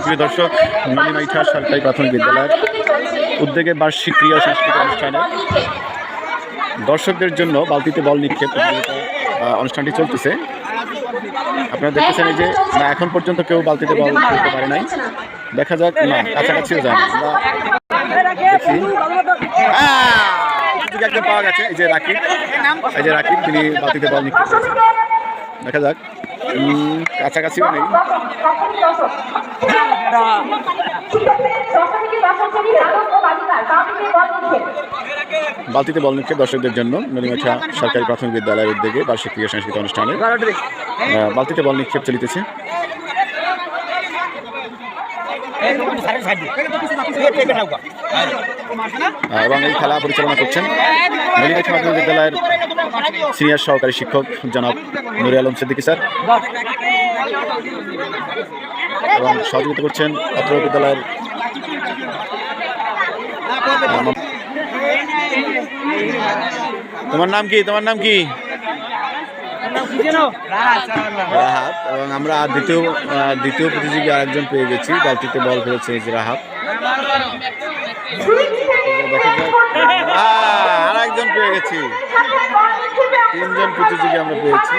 প্রিয় দর্শক, মলিমাইঠা সরকারি প্রাথমিক বিদ্যালয়ের উদ্যোগে বার্ষিক ক্রীড়া সাংস্কৃতিক অনুষ্ঠানে দর্শকদের জন্য বালতিতে বল নিক্ষেপ অনুষ্ঠানটি চলতেছে। আপনারা দেখতেছেন এই যে না, এখন পর্যন্ত কেউ বালতিতে বল খেলতে পারে নাই। দেখা যাক, না কাছাকাছিও যায় না। একদম পাওয়া গেছে, এই যে রাকিব, তিনি বালতিতে বল নিক্ষেপ করেছেন। দেখা যাক, কাছাকাছিও নেই। বালতিতে বল নিক্ষেপ দর্শকদের জন্য মলিমাঠা সরকারি প্রাথমিক বিদ্যালয়ের উদ্যোগে বার্ষিক ক্রীড়া সাংস্কৃতিক অনুষ্ঠানে বালতিতে বল নিক্ষেপ চলিতেছে। এবং এই খেলা পরিচালনা করছেন মলিমাঠা মাধ্যমিক বিদ্যালয়ের সিনিয়র সহকারী শিক্ষক জনাব নুরে আলম সিদ্দিকী স্যার, এবং সহযোগিতা করছেন অত্র বিদ্যালয়ের তোমার নাম কি? রাহাত। এবং আমরা দ্বিতীয় প্রতিযোগী আরেকজন পেয়ে গেছি, বালতিতে বল ফেলেছে রাহাত। আরেকজন পেয়ে গেছি, 3জন প্রতিযোগী আমরা পেয়েছি।